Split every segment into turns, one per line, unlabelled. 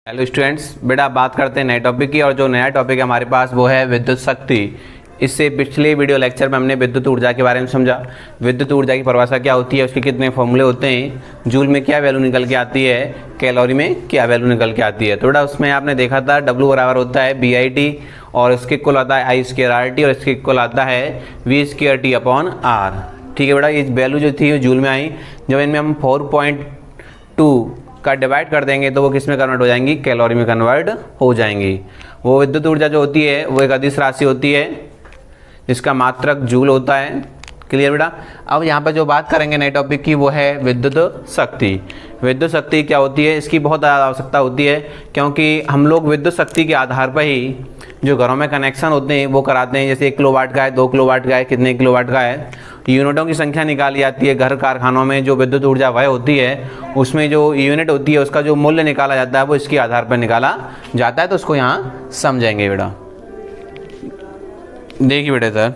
Hello students, बेटा बात करते हैं नए टॉपिक की। और जो नया टॉपिक है हमारे पास वो है विद्युत शक्ति। इससे पिछले वीडियो लेक्चर में हमने विद्युत ऊर्जा के बारे में समझा। विद्युत ऊर्जा की परिभाषा क्या होती है, उसके कितने फॉर्मूले होते हैं, जूल में क्या वैल्यू निकल के आती है, कैलोरी में क्या वैल्यू निकल के आती है। तो बेटा उसमें आपने देखा था W बराबर होता है BIT और इसके इक्वल आता है I²RT और इसके इक्वल आता है V²T/R। ठीक है बेटा, ये वैल्यू जो थी जूल में आई। जब इनमें हम 4.2 का डिवाइड कर देंगे तो वो किस में कन्वर्ट हो जाएंगी, कैलोरी में कन्वर्ट हो जाएंगी। वो विद्युत ऊर्जा जो होती है वो एक अदिश राशि होती है जिसका मात्रक जूल होता है। क्लियर बेटा। अब यहाँ पर जो बात करेंगे नए टॉपिक की वो है विद्युत शक्ति। विद्युत शक्ति क्या होती है, इसकी बहुत आवश्यकता होती है क्योंकि हम लोग विद्युत शक्ति के आधार पर ही जो घरों में कनेक्शन होते हैं वो कराते हैं। जैसे 1 किलोवाट का है, 2 किलोवाट का है, कितने किलोवाट का है, यूनिटों की संख्या निकाली जाती है। घर कारखानों में जो विद्युत ऊर्जा व्यय होती है उसमें जो यूनिट होती है उसका जो मूल्य निकाला जाता है वो इसके आधार पर निकाला जाता है। तो उसको यहाँ समझेंगे बेटा। देखिए बेटे सर,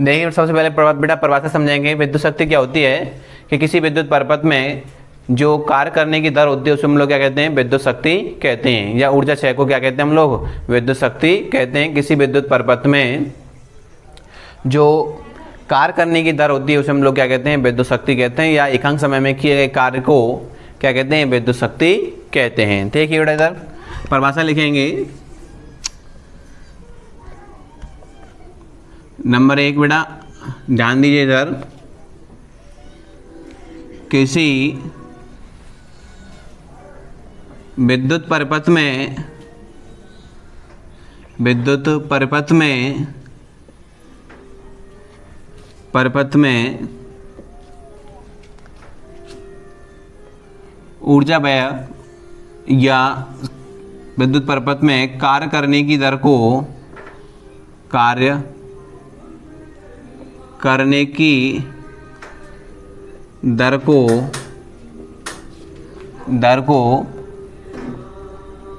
देखिए सबसे पहले बेटा परिभाषा समझेंगे। विद्युत शक्ति क्या होती है कि किसी विद्युत परिपथ में जो कार्य करने की दर होती है उसे हम लोग क्या कहते हैं, विद्युत शक्ति कहते हैं। या ऊर्जा क्षय को क्या कहते हैं हम लोग, विद्युत शक्ति कहते हैं। किसी विद्युत परिपथ में जो कार्य करने की दर होती है उसे हम लोग क्या कहते हैं, विद्युत शक्ति कहते हैं। या एकांक समय में किए गए कार्य को क्या कहते हैं, विद्युत शक्ति कहते हैं। ठीक है बेटा, इधर परिभाषा लिखेंगे। नंबर 1 बेटा ध्यान दीजिए इधर, किसी विद्युत परिपथ में ऊर्जा व्यय या विद्युत परिपथ में कार्य करने की दर को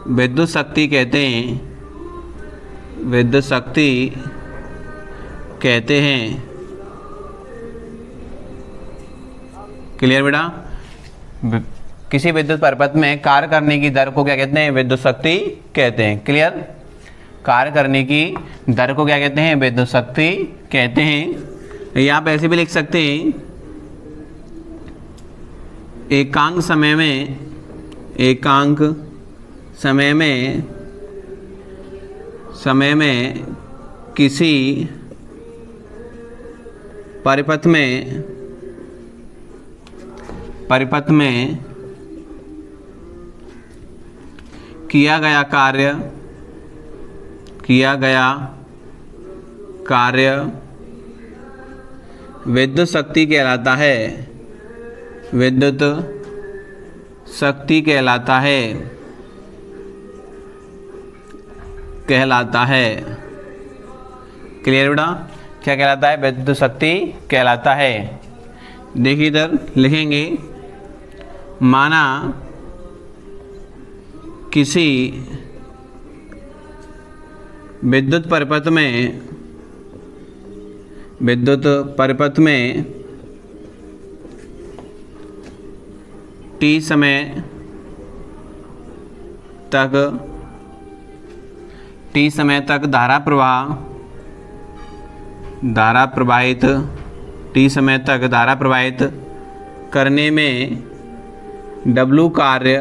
विद्युत शक्ति कहते हैं, विद्युत शक्ति कहते हैं। क्लियर बेटा। किसी विद्युत परिपथ में कार्य करने की दर को क्या कहते हैं, विद्युत शक्ति कहते हैं। क्लियर। कार्य करने की दर को क्या कहते हैं, विद्युत शक्ति कहते हैं। या आप ऐसे भी लिख सकते हैं, एकांक समय में किसी परिपथ में किया गया कार्य विद्युत शक्ति कहलाता है, विद्युत शक्ति कहलाता है। क्लियर बेटा, क्या कहलाता है, विद्युत शक्ति कहलाता है। देखिए इधर लिखेंगे, माना किसी विद्युत परिपथ में T समय तक धारा प्रवाहित करने में W कार्य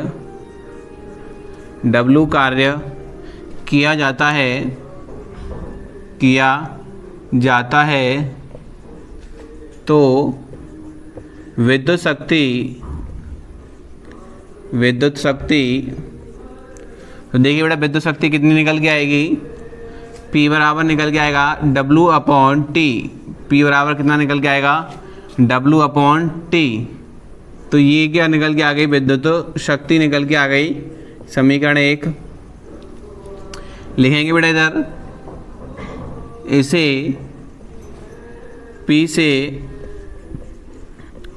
किया जाता है तो विद्युत शक्ति तो देखिए बेटा विद्युत शक्ति कितनी निकल के आएगी, P बराबर निकल के आएगा W/T। P बराबर कितना निकल के आएगा, W/T। तो ये क्या निकल के आ गई, विद्युत शक्ति निकल के आ गई। समीकरण 1 लिखेंगे बेटा इधर, इसे P से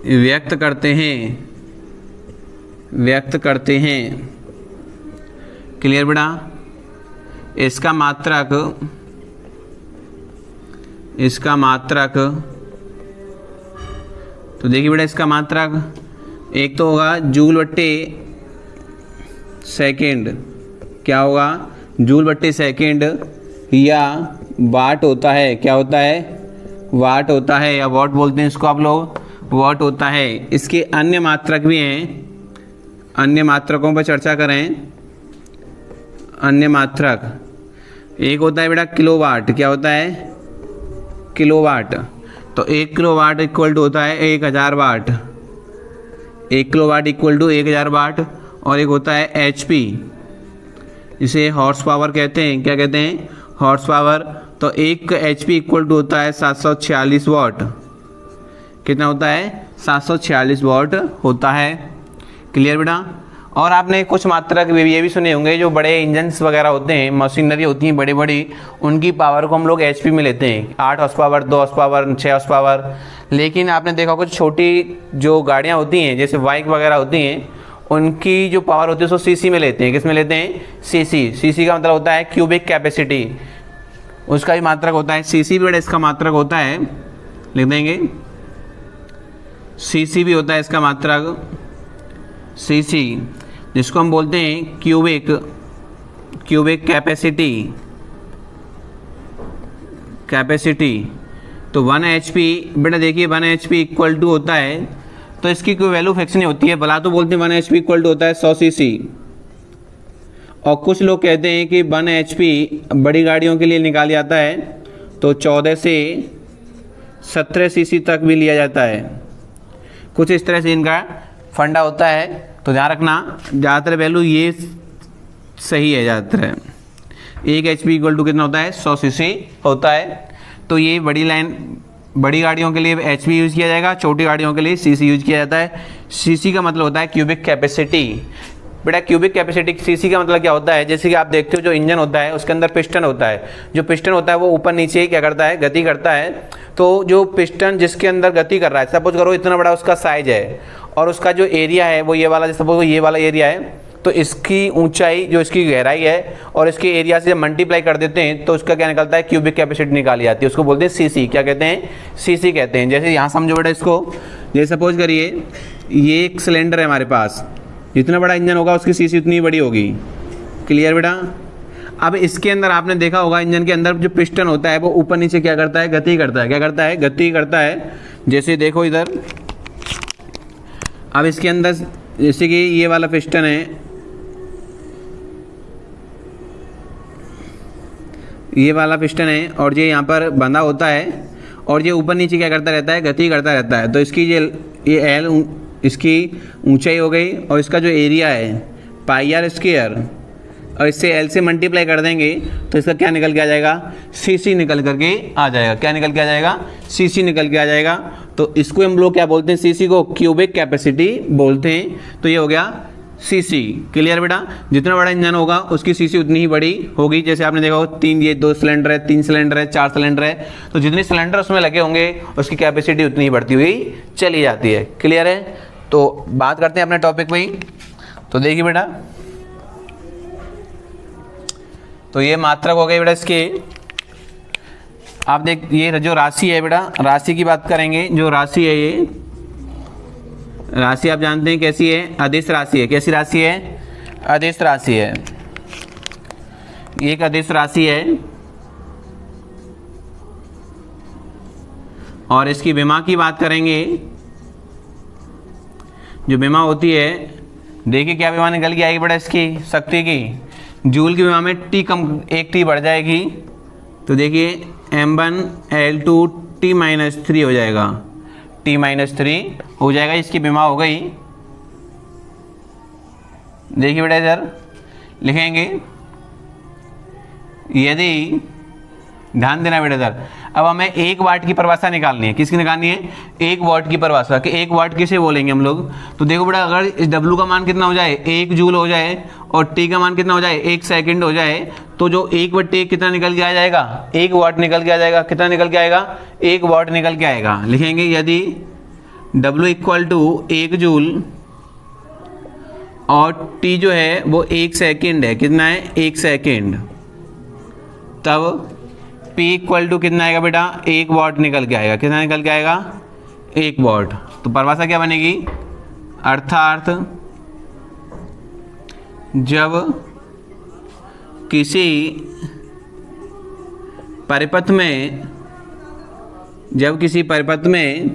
व्यक्त करते हैं। क्लियर बेटा। इसका मात्रक तो देखिए बेटा इसका मात्रक एक तो होगा जूल बट्टे सेकेंड क्या होगा, जूल बट्टे सेकेंड या वाट होता है। क्या होता है, वाट होता है, या वॉट बोलते हैं इसको आप लोग, वॉट होता है। इसके अन्य मात्रक भी हैं, अन्य मात्रकों पर चर्चा करें। अन्य मात्रक एक होता है बेटा किलोवाट। क्या होता है, किलोवाट। तो 1 किलोवाट इक्वल टू होता है 1000 वाट। 1 किलोवाट इक्वल टू 1000 वाट। और एक होता है HP, इसे हॉर्स पावर कहते हैं। क्या कहते हैं, हॉर्स पावर। तो 1 HP इक्वल टू होता है 746 वाट। कितना होता है, 746 वाट होता है। क्लियर बेटा। और आपने कुछ मात्रक ये भी सुने होंगे, जो बड़े इंजन्स वगैरह होते हैं, मशीनरी होती हैं बड़ी बड़ी, उनकी पावर को हम लोग HP में लेते हैं। 8 horse power, 2 horse power, 6 horse power. लेकिन आपने देखा कुछ छोटी जो गाड़ियाँ होती हैं, जैसे बाइक वगैरह होती हैं, उनकी जो पावर होती है उसको CC में लेते हैं। किस में लेते हैं, CC। CC का मतलब होता है क्यूबिक कैपेसिटी, उसका भी मात्रक होता है CC भी। इसका मात्रक होता है, लिख देंगे, CC भी होता है इसका मात्रक, CC, जिसको हम बोलते हैं क्यूबिक कैपेसिटी। तो 1 HP बेटा देखिए 1 HP इक्वल टू होता है, तो इसकी कोई वैल्यू फिक्स नहीं होती है। भला तो बोलते हैं 1 HP इक्वल टू होता है 100 CC, और कुछ लोग कहते हैं कि 1 HP बड़ी गाड़ियों के लिए निकाल जाता है तो 14 से 17 CC तक भी लिया जाता है। कुछ इस तरह से इनका फंडा होता है। तो ध्यान रखना, ज़्यादातर वैल्यू ये सही है। ज़्यादातर 1 HP इक्वल टू कितना होता है, 100 CC होता है। तो ये बड़ी गाड़ियों के लिए HP यूज़ किया जाएगा, छोटी गाड़ियों के लिए CC यूज़ किया जाता है। CC का मतलब होता है क्यूबिक कैपेसिटी। बेटा क्यूबिक कैपेसिटी CC का मतलब क्या होता है, जैसे कि आप देखते हो जो इंजन होता है उसके अंदर पिस्टन होता है। जो पिस्टन होता है वो ऊपर नीचे क्या करता है, गति करता है। तो जो पिस्टन जिसके अंदर गति कर रहा है, सपोज करो इतना बड़ा उसका साइज है और उसका जो एरिया है वो ये वाला, सपोज ये वाला एरिया है, तो इसकी ऊंचाई जो इसकी गहराई है और इसके एरिया से जब मल्टीप्लाई कर देते हैं तो उसका क्या निकलता है, क्यूबिक कैपेसिटी निकाली जाती है। उसको बोलते हैं CC। क्या कहते हैं, CC कहते हैं। जैसे यहाँ समझो बेटा इसको, जैसे सपोज करिए ये एक सिलेंडर है हमारे पास, जितना बड़ा इंजन होगा उसकी CC उतनी बड़ी होगी। क्लियर बेटा। अब इसके अंदर आपने देखा होगा इंजन के अंदर जो पिस्टन होता है वो ऊपर नीचे क्या करता है, गति करता है। क्या करता है, गति करता है। जैसे देखो इधर, अब इसके अंदर जैसे कि ये वाला पिस्टन है, ये वाला पिस्टन है और ये यहाँ पर बंधा होता है और ये ऊपर नीचे क्या करता रहता है, गति करता रहता है। तो इसकी ये L इसकी ऊंचाई हो गई और इसका जो एरिया है πr स्क्वायर, और इससे L से मल्टीप्लाई कर देंगे तो इसका क्या निकल के आ जाएगा, CC निकल करके आ जाएगा। क्या निकल के आ जाएगा, CC निकल के आ जाएगा। तो इसको हम लोग क्या बोलते हैं, CC को क्यूबिक कैपेसिटी बोलते हैं। तो ये हो गया CC। क्लियर बेटा। जितना बड़ा इंजन होगा उसकी CC उतनी ही बड़ी होगी। जैसे आपने देखा हो 3, ये 2 सिलेंडर है, 3 सिलेंडर है, 4 सिलेंडर है, तो जितने सिलेंडर उसमें लगे होंगे उसकी कैपेसिटी उतनी ही बढ़ती हुई चली जाती है। क्लियर है। तो बात करते हैं अपने टॉपिक पे ही। तो देखिए बेटा, तो ये मात्रक हो गई बेटा इसके। आप देख, ये जो राशि है बेटा, राशि की बात करेंगे। जो राशि है, ये राशि आप जानते हैं कैसी है, अदिश राशि है। कैसी राशि है, अदिश राशि है। एक अदिश राशि है और इसकी विमा की बात करेंगे। जो विमा होती है, देखिए क्या विमा निकल के आएगी बेटा इसकी शक्ति की। जूल की विमा में T कम, 1 T बढ़ जाएगी। तो देखिए M1 L2 T-3 हो जाएगा, T-3 हो जाएगा। इसकी विमा हो गई। देखिए बेटा इधर लिखेंगे, यदि, ध्यान देना बेटा इधर। अब हमें 1 वाट की परिभाषा निकालनी है। किसकी निकालनी है, 1 वाट की परिभाषा। कि 1 वाट किसे बोलेंगे हम लोग। तो देखो बेटा, अगर इस W का मान कितना हो जाए, 1 जूल हो जाए, और T का मान कितना हो जाए, 1 सेकंड हो जाए, तो जो 1/1 कितना निकल के आ जाएगा, 1 वाट निकल के आ जाएगा। कितना निकल के आएगा, 1 वाट निकल के आएगा। लिखेंगे यदि W इक्वल टू 1 जूल और T जो है वो 1 सेकेंड है। कितना है, 1 सेकेंड। तब P इक्वल टू कितना आएगा बेटा, 1 वाट निकल के आएगा। कितना निकल के आएगा, 1 वाट। तो परिभाषा क्या बनेगी, अर्थात जब किसी परिपथ में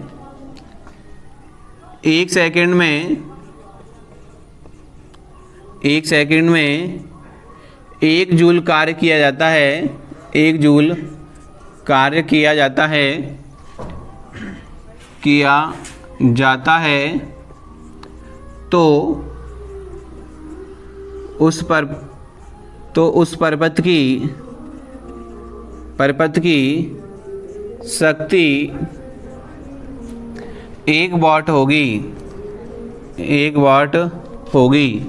1 सेकंड में 1 जूल कार्य किया जाता है, 1 जूल कार्य किया जाता है तो उस परिपथ की शक्ति 1 वाट होगी, 1 वाट होगी।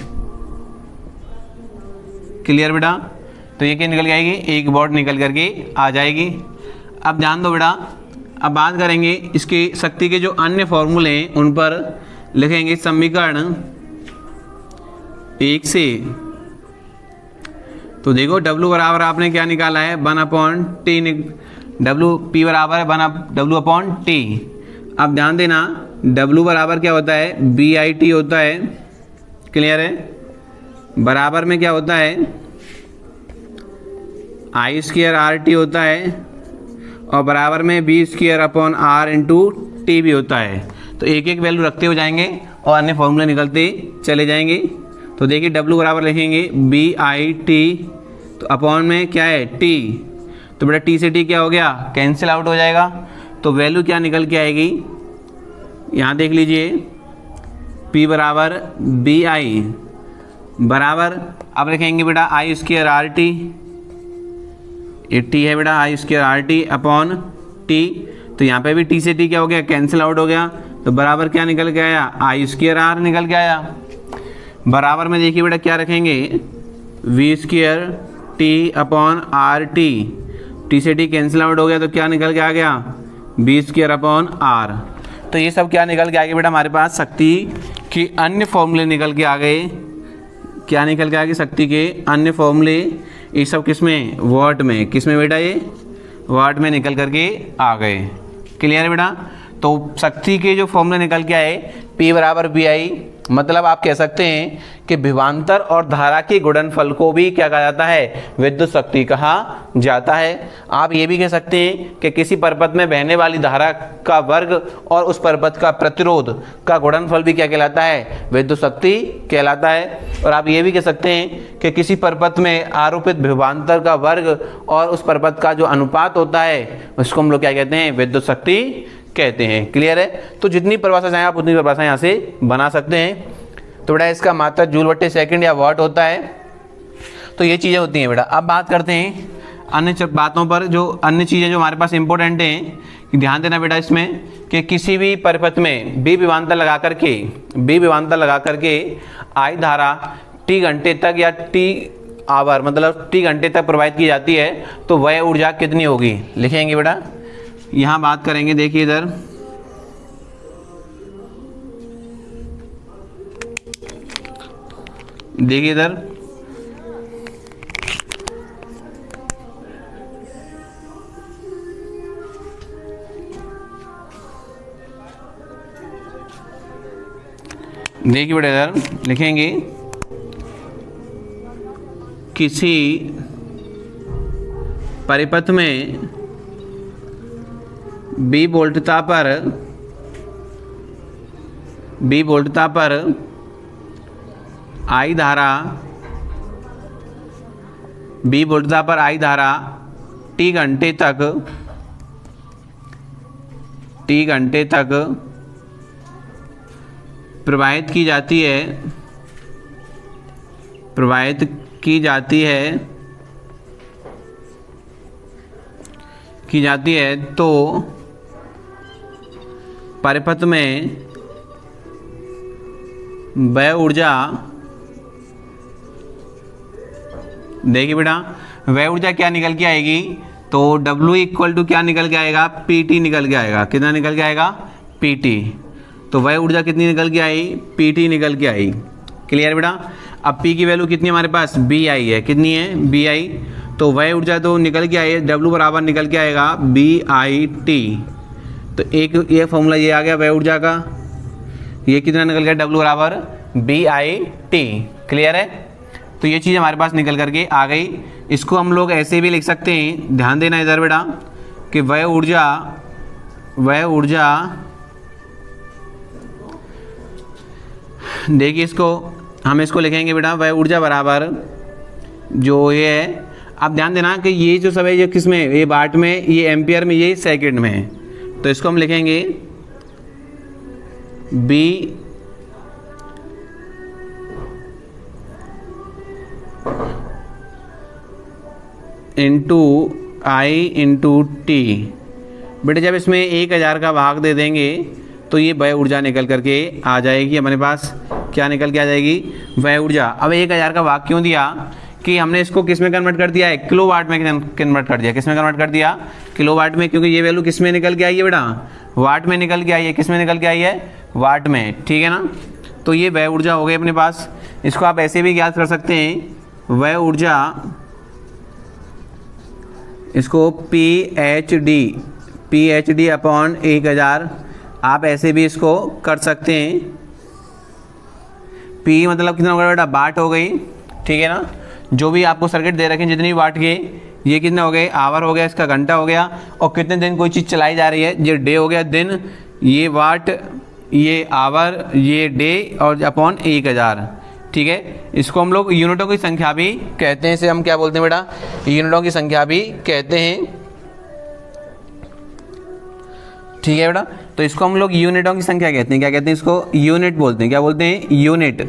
क्लियर बेटा? तो ये क्या निकल के आएगी? 1 वाट निकल करके आ जाएगी। अब ध्यान दो बेटा, अब बात करेंगे इसकी शक्ति के जो अन्य फॉर्मूले हैं उन पर लिखेंगे समीकरण 1 से। तो देखो W बराबर आपने क्या निकाला है? 1/T। W P बराबर है W/T। अब ध्यान देना W बराबर क्या होता है? BIT होता है। क्लियर है? बराबर में क्या होता है? I²RT होता है और बराबर में B²/R/T भी होता है। तो एक एक वैल्यू रखते हो जाएंगे और अन्य फॉर्मूले निकलते चले जाएंगे। तो देखिए W बराबर लिखेंगे BIT, तो अपॉन में क्या है? T। तो बेटा T से T क्या हो गया? कैंसिल आउट हो जाएगा। तो वैल्यू क्या निकल के आएगी? यहाँ देख लीजिए, P बराबर BI बराबर, अब लिखेंगे बेटा I²RT, ये T है बेटा, I²RT अपॉन T। तो यहाँ पे भी T से T क्या हो गया? कैंसिल आउट हो गया। तो बराबर क्या निकल के आया? I²R निकल के आया। बराबर में देखिए बेटा क्या रखेंगे? V²T/RT। T से T कैंसिल आउट हो गया तो क्या निकल के आ गया? B²/R। तो ये सब क्या निकल के आ गया बेटा? हमारे पास शक्ति के अन्य फॉर्मूले निकल के आ गए। क्या निकल के आ गए? शक्ति के अन्य फॉर्मूले। ये सब किस में? वाट में। किस में बेटा? ये वाट में निकल करके आ गए। क्लियर है बेटा? तो शक्ति के जो फॉर्मूले निकल के आए, P बराबर BI, मतलब आप कह सकते हैं कि विभवांतर और धारा के गुणनफल को भी क्या कहा जाता है? विद्युत शक्ति कहा जाता है। आप ये भी कह सकते हैं कि किसी परिपथ में बहने वाली धारा का वर्ग और उस परिपथ का प्रतिरोध का गुणनफल भी क्या कहलाता है? विद्युत शक्ति कहलाता है। और आप ये भी कह सकते हैं कि किसी परिपथ में आरोपित विभवांतर का वर्ग और उस परिपथ का जो अनुपात होता है उसको हम लोग क्या कहते हैं? विद्युत शक्ति कहते हैं। क्लियर है? तो जितनी परिभाषा चाहें आप उतनी परिभाषा यहाँ से बना सकते हैं। तो बेटा इसका मात्रा जूल/सेकंड या वाट होता है। तो ये चीज़ें होती हैं बेटा। अब बात करते हैं अन्य बातों पर, जो अन्य चीज़ें जो हमारे पास इंपॉर्टेंट हैं। ध्यान देना बेटा इसमें कि किसी भी परिपथ में B विभवांतर लगा करके I धारा T घंटे तक या T आवर मतलब T घंटे तक प्रवाहित की जाती है तो वह ऊर्जा कितनी होगी? लिखेंगे बेटा, यहाँ बात करेंगे। देखिए इधर देखिए बेटा इधर लिखेंगे, किसी परिपथ में B वोल्टता पर I धारा T घंटे तक प्रवाहित की जाती है तो परिपथ में वह ऊर्जा, देखिए बेटा वह ऊर्जा क्या निकल के आएगी? तो W इक्वल टू क्या निकल के आएगा? PT निकल के आएगा। कितना निकल के आएगा? PT। तो वह ऊर्जा कितनी निकल के आई? PT निकल के आई। क्लियर बेटा? अब P की वैल्यू कितनी हमारे पास? BI है। कितनी है? BI। तो वह ऊर्जा तो निकल के आई है, W बराबर निकल के आएगा BIT। तो एक ये फॉर्मूला ये आ गया वह ऊर्जा का। ये कितना निकल गया? W बराबर BIT। क्लियर है? तो ये चीज़ हमारे पास निकल करके आ गई। इसको हम लोग ऐसे भी लिख सकते हैं, ध्यान देना इधर बेटा, कि वह ऊर्जा देखिए इसको हम इसको लिखेंगे बेटा, वह ऊर्जा बराबर जो ये है, आप ध्यान देना कि ये जो सब है ये किस में, ये वाट में, ये एम्पियर में, ये सेकंड में है। तो इसको हम लिखेंगे B into I into T. बेटे जब इसमें 1000 का भाग दे देंगे तो ये वह ऊर्जा निकल करके आ जाएगी हमारे पास। क्या निकल के आ जाएगी? वह ऊर्जा। अब 1000 का भाग क्यों दिया कि हमने इसको किस में कन्वर्ट कर दिया है? किलोवाट में कन्वर्ट कर दिया। किस में कन्वर्ट कर दिया? किलोवाट में, क्योंकि ये वैल्यू किस में निकल के आई है बेटा? वाट में निकल के आई है। किस में निकल के आई है? वाट में, ठीक है ना। तो ये वह ऊर्जा हो गई अपने पास। इसको आप ऐसे भी ज्ञात कर सकते हैं, वह ऊर्जा, इसको PhD अपॉन 1000 आप ऐसे भी इसको कर सकते हैं। P मतलब कितना होगा बेटा? वाट हो गई, ठीक है ना। जो भी आपको सर्किट दे रखे हैं जितनी वाट के, ये कितने हो गए? आवर हो गया, इसका घंटा हो गया, और कितने दिन कोई चीज़ चलाई जा रही है, ये डे हो गया दिन, ये वाट, ये आवर, ये डे, और अपॉन 1000, ठीक है। इसको हम लोग यूनिटों की संख्या भी कहते हैं। इसे हम क्या बोलते हैं बेटा? यूनिटों की संख्या भी कहते हैं, ठीक है बेटा। तो इसको हम लोग यूनिटों की संख्या कहते हैं। क्या कहते हैं इसको? यूनिट बोलते हैं। क्या बोलते हैं? यूनिट।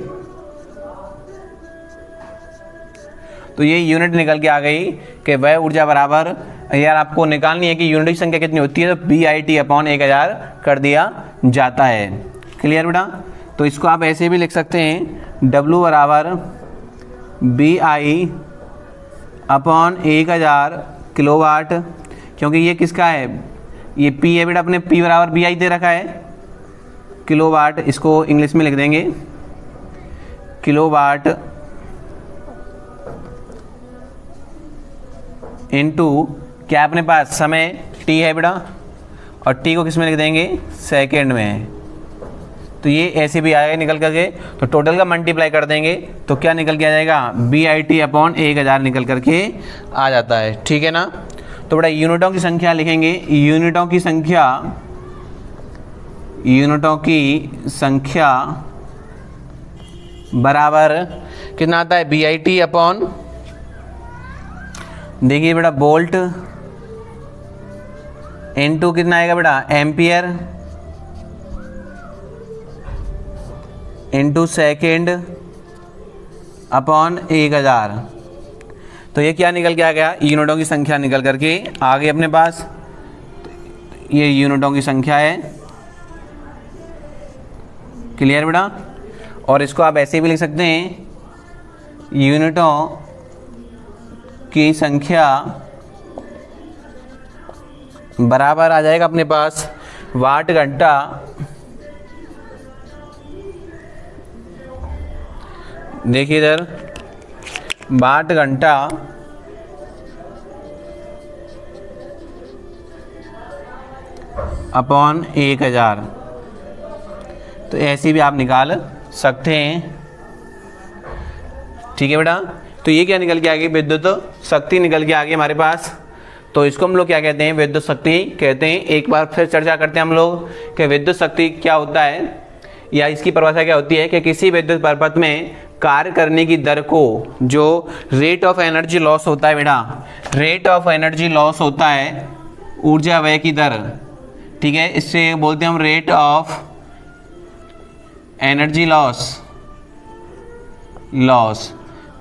तो ये यूनिट निकल के आ गई कि वह ऊर्जा बराबर, यार आपको निकालनी है कि यूनिट की संख्या कितनी होती है, तो BIT अपॉन 1000 कर दिया जाता है। क्लियर बेटा? तो इसको आप ऐसे भी लिख सकते हैं, W बराबर BI अपॉन 1000 किलोवाट, क्योंकि ये किसका है? ये P है बेटा, अपने P बराबर BI दे रखा है, किलोवाट। इसको इंग्लिश में लिख देंगे किलोवाट इनटू क्या अपने पास समय T है बेटा, और T को किस में लिख देंगे? सेकेंड में। तो ये ऐसे भी आएगा निकल करके। तो टोटल का मल्टीप्लाई कर देंगे तो क्या निकल के आ जाएगा? BIT अपॉन 1000 निकल करके आ जाता है, ठीक है ना। तो बेटा यूनिटों की संख्या लिखेंगे, यूनिटों की संख्या बराबर कितना आता है? BIT अपॉन, देखिए बेटा, वोल्ट इनटू कितना आएगा बेटा? Ampere into second upon 1000। तो ये क्या निकल के आ गया? यूनिटों की संख्या निकल करके आ गई अपने पास। ये यूनिटों की संख्या है। क्लियर बेटा? और इसको आप ऐसे भी लिख सकते हैं, यूनिटों की संख्या बराबर आ जाएगा अपने पास वाट घंटा देखिए इधर, वाट घंटा अपॉन 1000। तो ऐसे भी आप निकाल सकते हैं, ठीक है बेटा। तो ये क्या निकल के आ गई? विद्युत शक्ति निकल के आ गई हमारे पास। तो इसको हम लोग क्या कहते हैं? विद्युत शक्ति कहते हैं। एक बार फिर चर्चा करते हैं हम लोग कि विद्युत शक्ति क्या होता है, या इसकी परिभाषा क्या होती है कि किसी विद्युत परिपथ में कार्य करने की दर को, जो रेट ऑफ एनर्जी लॉस होता है बेटा, रेट ऑफ एनर्जी लॉस होता है, ऊर्जा व्यय की दर, ठीक है, इससे बोलते हैं हम रेट ऑफ एनर्जी लॉस।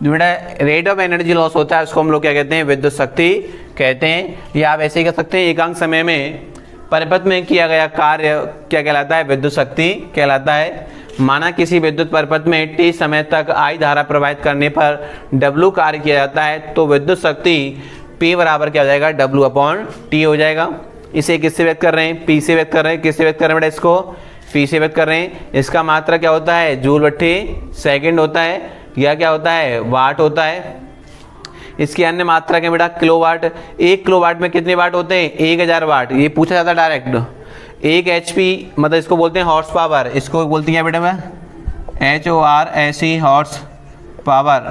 जो बेटा रेट ऑफ एनर्जी लॉस होता है उसको हम लोग क्या कहते हैं? विद्युत शक्ति कहते हैं। या आप ऐसे ही कह सकते हैं, एकांक समय में परिपथ में किया गया कार्य क्या कहलाता है? विद्युत शक्ति कहलाता है। माना किसी विद्युत परिपथ में T समय तक I धारा प्रवाहित करने पर W कार्य किया जाता है, तो विद्युत शक्ति P बराबर क्या हो जाएगा? W अपॉन T हो जाएगा। इसे किससे व्यक्त कर रहे हैं? P से व्यक्त कर रहे हैं। किससे व्यक्त कर रहे हैं बेटा? इसको P से व्यक्त कर रहे हैं। इसका मात्रा क्या होता है? जूल बट्टे सेकेंड होता है, या क्या होता है? वाट होता है। इसकी अन्य मात्रा क्या बेटा? किलोवाट। 1 किलोवाट में कितने वाट होते हैं? 1000 वाट। ये पूछा जाता है डायरेक्ट। 1 HP मतलब इसको बोलते हैं हॉर्स पावर। इसको बोलती है बेटा मैं HORSE horsepower,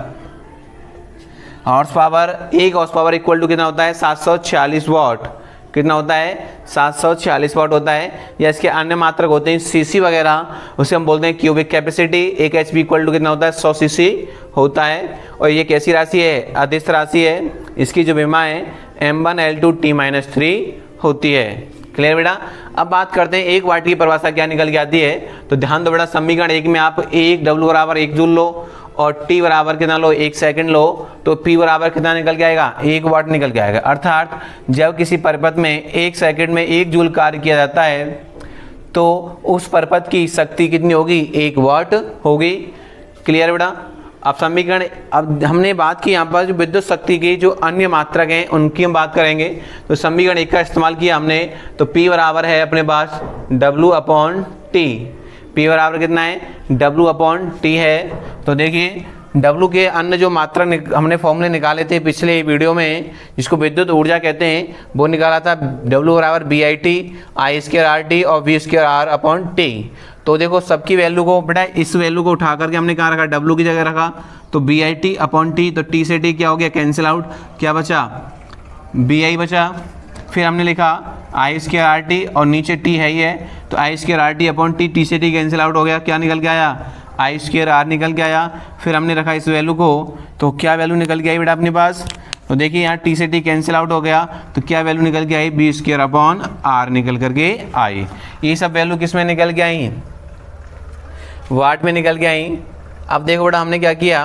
horsepower, 1 horsepower equal to कितना होता है 746 वाट। कितना होता है 746 वाट होता है। या इसके अन्य मात्रक होते हैं सीसी वगैरह, उसे हम बोलते हैं cubic capacity. 1 HP equal to कितना होता है 100 सीसी होता है। और ये कैसी राशि है, अदिश राशि है। इसकी जो विमा है m1L2T-3 होती है। क्लियर बेटा। अब बात करते हैं 1 वाट की परिभाषा क्या निकल के आती है। तो ध्यान दो बेटा, समीकरण 1 में आप 1 W बराबर 1 जूल लो और T बराबर कितना लो 1 सेकंड लो, तो P बराबर कितना निकल के आएगा 1 वाट निकल के आएगा। अर्थात जब किसी परिपथ में 1 सेकंड में 1 जूल कार्य किया जाता है तो उस परिपथ की शक्ति कितनी होगी 1 वाट होगी। क्लियर बेटा। अब समीकरण, अब हमने बात की यहाँ पर जो विद्युत शक्ति की जो अन्य मात्रक हैं उनकी हम बात करेंगे। तो समीकरण 1 का इस्तेमाल किया हमने, तो P बराबर है अपने पास W/T। P बराबर कितना है W/T है। तो देखिए W के अन्य जो मात्रा हमने फॉर्मूले निकाले थे पिछले वीडियो में, जिसको विद्युत ऊर्जा कहते हैं, वो निकाला था W बराबर BIT I²RT और V²R/T। तो देखो सबकी वैल्यू को बेटा, इस वैल्यू को उठा करके हमने कहाँ रखा, W की जगह रखा, तो BIT/T। तो T से T क्या हो गया कैंसिल आउट, क्या बचा BI बचा। फिर हमने लिखा I²RT और नीचे T है ही है, तो I²RT/T, T से T कैंसिल आउट हो गया, क्या निकल के आया I²R निकल के आया। फिर हमने रखा इस वैल्यू को, तो क्या वैल्यू निकल के आई बेटा अपने पास, तो देखिए यहाँ T से T कैंसिल आउट हो गया, तो क्या वैल्यू निकल के आई B²/R निकल करके आई। ये सब वैल्यू किस में निकल के आई, वाट में निकल के आई। अब देखो बेटा हमने क्या किया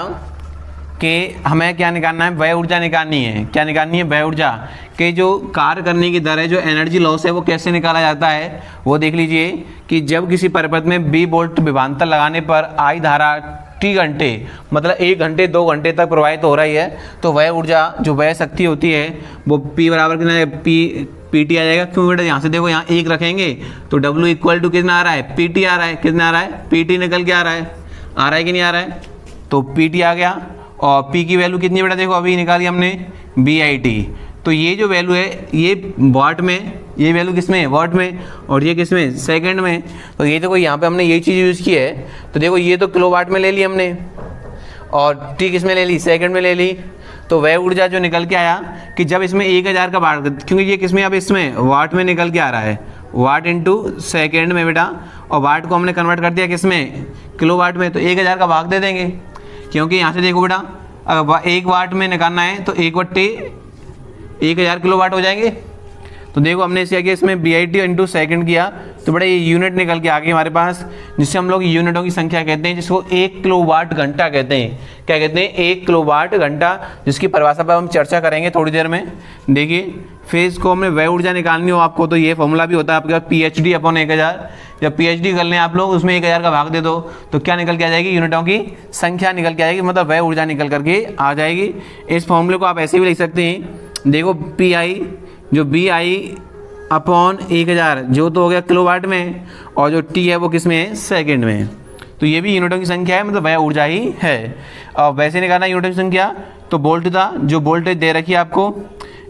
कि हमें क्या निकालना है, व्यय ऊर्जा निकालनी है। क्या निकालनी है, व्यय ऊर्जा के जो कार्य करने की दर है, जो एनर्जी लॉस है, वो कैसे निकाला जाता है वो देख लीजिए। कि जब किसी परिपथ में 20 वोल्ट विभवांतर लगाने पर I धारा T घंटे, मतलब 1 घंटे 2 घंटे तक प्रवाहित हो रही है, तो व्यय ऊर्जा जो व्यय शक्ति होती है वो P बराबर कितना है PT आ जाएगा। क्यों बेटा, यहाँ से देखो यहाँ 1 रखेंगे तो W इक्वल टू कितना आ रहा है PT आ रहा है। कितना आ रहा है PT निकल के आ रहा है कि नहीं आ रहा है, तो PT आ गया। और P की वैल्यू कितनी बेटा, देखो अभी निकाली हमने BIT। तो ये जो वैल्यू है ये वाट में, ये वैल्यू किस में वाट में, और ये किस में सेकंड में। तो ये देखो यहाँ पे हमने यही चीज़ यूज़ की है। तो देखो ये तो किलोवाट में ले ली हमने और T किस में ले ली, सेकंड में ले ली। तो वह ऊर्जा जो निकल के आया कि जब इसमें 1000 का वाट, क्योंकि ये किस में अब इसमें वाट में निकल के आ रहा है, वाट इंटू सेकेंड में बेटा, और वाट को हमने कन्वर्ट कर दिया किस में किलोवाट में, तो 1000 का भाग दे देंगे। क्योंकि यहाँ से देखो बेटा अगर 1 वाट में निकालना है तो 1 बट्टे 1000 किलोवाट हो जाएंगे। तो देखो हमने इसे किया, इसमें BIT इंटू सेकेंड किया, तो बड़ा ये यूनिट निकल के आ गई हमारे पास, जिससे हम लोग यूनिटों की संख्या कहते हैं, जिसको 1 किलोवाट घंटा कहते हैं। क्या कहते हैं 1 किलोवाट घंटा, जिसकी परिभाषा पर हम चर्चा करेंगे थोड़ी देर में। देखिए फिर इसको हमने व्यय ऊर्जा निकालनी हो आपको, तो ये फॉर्मूला भी होता है आपके PhD/1000। जब PhD कर लें आप लोग, उसमें 1000 का भाग दे दो तो क्या निकल के आ जाएगी, यूनिटों की संख्या निकल के आएगी, मतलब व्यय ऊर्जा निकल करके आ जाएगी। इस फॉर्मूले को आप ऐसे भी लिख सकते हैं, देखो PI जो BI/1000 जो तो हो गया किलोवाट में, और जो T है वो किस में है सेकंड में। तो ये भी यूनिटों की संख्या है, मतलब व्यय ऊर्जा ही है। और वैसे निकालना यूनिटों की संख्या, तो वोल्ट था, जो वोल्टेज दे रखी है आपको,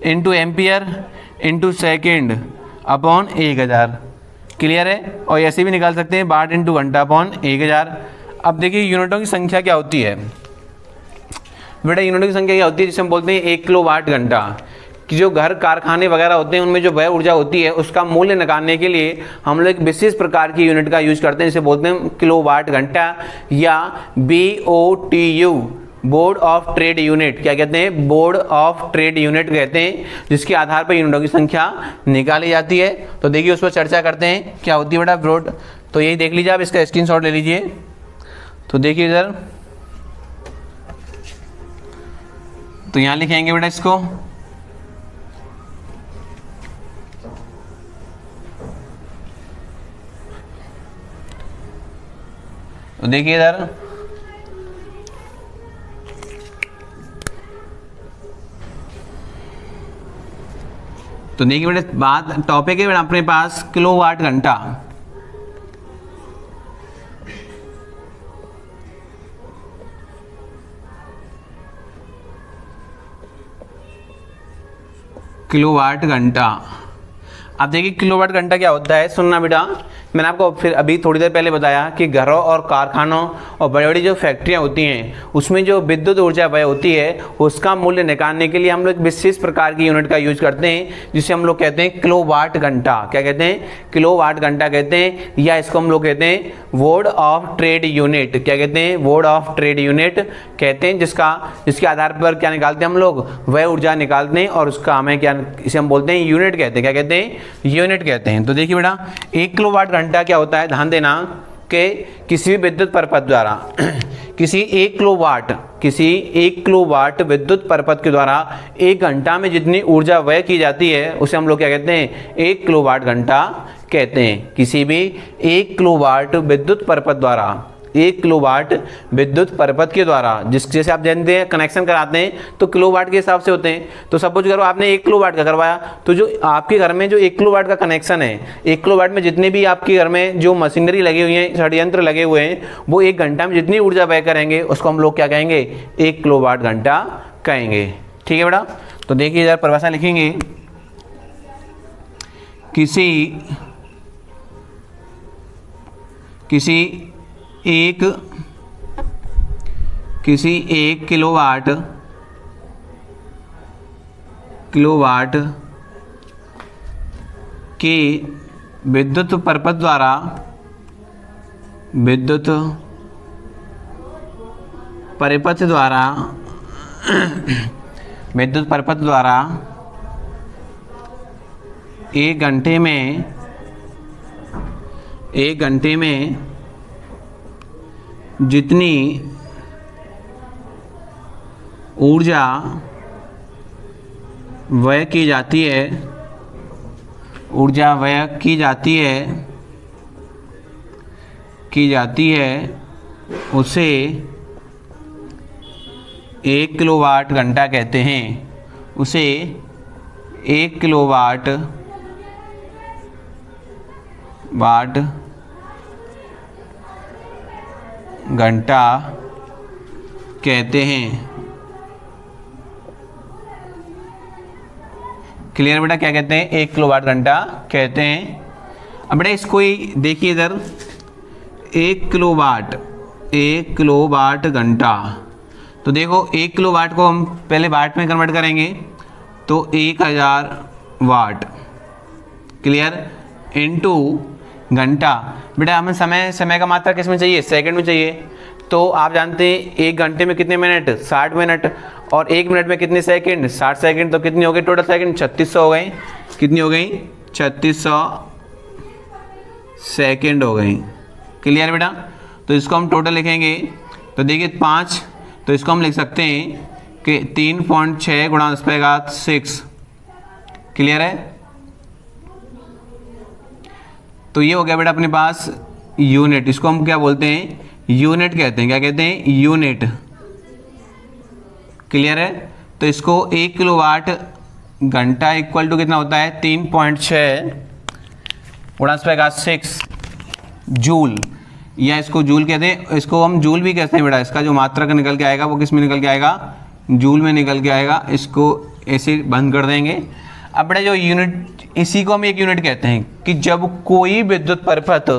into ampere into second upon 1000। Clear है। और ऐसे भी निकाल सकते हैं वाट इंटू घंटा अपॉन 1000। अब देखिए यूनिटों की संख्या क्या होती है बेटा, यूनिटों की संख्या क्या होती है, जिसे हम बोलते हैं 1 किलोवाट घंटा। कि जो घर कारखाने वगैरह होते हैं उनमें जो व्यय ऊर्जा होती है उसका मूल्य निकालने के लिए हम लोग एक विशेष प्रकार की यूनिट का यूज करते हैं, जिसे बोलते हैं किलोवाट घंटा या BOTU, board of trade unit. क्या कहते हैं, बोर्ड ऑफ ट्रेड यूनिट कहते हैं, जिसके आधार पर यूनिटों की संख्या निकाली जाती है। तो देखिए उस पर चर्चा करते हैं क्या होती है बेटा ब्रॉड। तो यही देख लीजिए, आप इसका स्क्रीनशॉट ले लीजिए। तो देखिए इधर, तो यहाँ लिखेंगे बेटा इसको, तो देखिए इधर, तो देखिए बेटा बात टॉपिक है बेटा अपने पास किलोवाट घंटा। किलोवाट घंटा। अब देखिए किलोवाट घंटा क्या होता है, सुनना बेटा। मैंने आपको फिर अभी थोड़ी देर पहले बताया कि घरों और कारखानों और बड़ी बड़ी जो फैक्ट्रियाँ होती हैं उसमें जो विद्युत ऊर्जा व्यय होती है उसका मूल्य निकालने के लिए हम लोग विशेष प्रकार की यूनिट का यूज करते हैं जिसे हम लोग कहते हैं किलोवाट घंटा। क्या कहते हैं? किलोवाट घंटा कहते हैं, या इसको हम लोग कहते हैं वोट ऑफ ट्रेड यूनिट। क्या कहते हैं? वोट ऑफ ट्रेड यूनिट कहते हैं, जिसके आधार पर क्या निकालते हैं हम लोग? वह ऊर्जा निकालते हैं और उसका हमें क्या, इसे हम बोलते हैं यूनिट कहते हैं। क्या कहते हैं? यूनिट कहते हैं। तो देखिए बेटा 1 किलोवाट घंटा क्या होता है, ध्यान देना कि किसी भी विद्युत परिपथ द्वारा किसी 1 किलोवाट विद्युत परिपथ के द्वारा 1 घंटा में जितनी ऊर्जा व्यय की जाती है उसे हम लोग क्या कहते हैं? 1 किलोवाट घंटा कहते हैं। किसी भी 1 किलोवाट विद्युत परिपथ द्वारा 1 किलोवाट विद्युत परिपथ के द्वारा जैसे आप जानते हैं कनेक्शन कराते हैं तो किलोवाट के हिसाब से होते हैं। तो सपोज करो आपने 1 किलोवाट का करवाया तो जो आपके घर में जो 1 किलोवाट का कनेक्शन है, 1 किलोवाट में जितने भी आपके घर में जो मशीनरी लगी हुई है, षड्यंत्र लगे हुए हैं, वो 1 घंटा में जितनी ऊर्जा व्यय करेंगे उसको हम लोग क्या कहेंगे? 1 किलोवाट घंटा कहेंगे। ठीक है बेटा। तो देखिए इधर परिभाषा लिखेंगे, किसी एक किलोवाट के विद्युत परिपथ द्वारा 1 घंटे में जितनी ऊर्जा व्यय की जाती है उसे 1 किलोवाट घंटा कहते हैं। उसे 1 किलोवाट घंटा कहते हैं। क्लियर बेटा? क्या कहते हैं? 1 किलोवाट घंटा कहते हैं। अब बेटा इसको ही देखिए इधर 1 किलोवाट घंटा। तो देखो 1 किलोवाट को हम पहले वाट में कन्वर्ट करेंगे तो 1000 वाट। क्लियर? इनटू घंटा। बेटा हमें समय का मात्रा किस में चाहिए? सेकंड में चाहिए। तो आप जानते हैं 1 घंटे में कितने मिनट? 60 मिनट। और 1 मिनट में कितने सेकंड? 60 सेकंड। तो कितनी हो गई टोटल सेकंड? 3600 हो गई। कितनी हो गई? 3600 सेकंड हो गई। क्लियर बेटा? तो इसको हम टोटल लिखेंगे तो देखिए 5, तो इसको हम लिख सकते हैं कि 3.6 गुणा 10⁻6। क्लियर है? तो ये हो गया बेटा अपने पास यूनिट। इसको हम क्या बोलते हैं? यूनिट कहते हैं। क्या कहते हैं? यूनिट। क्लियर है? तो इसको 1 किलोवाट घंटा इक्वल टू कितना होता है? 3.6 गुणा 10⁻6 जूल, या इसको जूल कहते हैं। इसको हम जूल भी कहते हैं बेटा। इसका जो मात्रा का निकल के आएगा वो किस में निकल के आएगा? जूल में निकल के आएगा। इसको ऐसे बंद कर देंगे। अब बेटा जो यूनिट, इसी को हम एक यूनिट कहते हैं कि जब कोई विद्युत परिपथ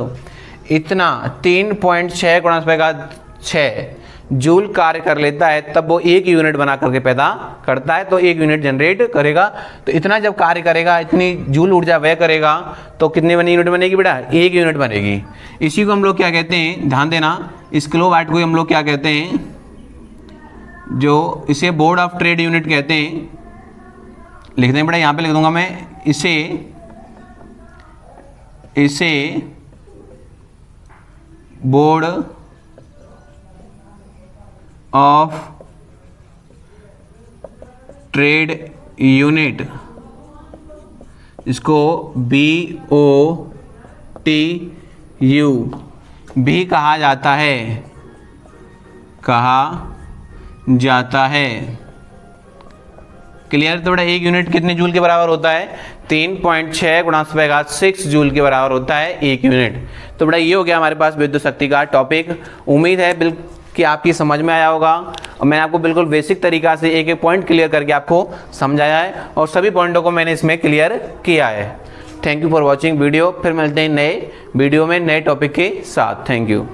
इतना 3.6 गुणा 10⁻6 जूल कार्य कर लेता है तब वो 1 यूनिट बना करके पैदा करता है। तो 1 यूनिट जनरेट करेगा। तो इतना जब कार्य करेगा, इतनी जूल ऊर्जा व्यय करेगा तो कितने यूनिट बनेगी बेटा? 1 यूनिट बनेगी। इसी को हम लोग क्या कहते हैं? ध्यान देना, इस किलोवाट को हम लोग क्या कहते हैं? जो इसे बोर्ड ऑफ ट्रेड यूनिट कहते हैं। लिखते हैं बेटा, यहाँ पे लिख दूंगा मैं इसे बोर्ड ऑफ ट्रेड यूनिट, इसको BOTU भी कहा जाता है। क्लियर? तो बेटा 1 यूनिट कितने जूल के बराबर होता है? 3.6 गुणा 10⁻6 जूल के बराबर होता है 1 यूनिट। तो बेटा ये हो गया हमारे पास विद्युत शक्ति का टॉपिक। उम्मीद है बिल्कुल कि आपकी समझ में आया होगा और मैंने आपको बिल्कुल बेसिक तरीका से एक एक पॉइंट क्लियर करके आपको समझाया है और सभी पॉइंटों को मैंने इसमें क्लियर किया है। Thank you for watching video. फिर मिलते हैं नए वीडियो में नए टॉपिक के साथ। Thank you.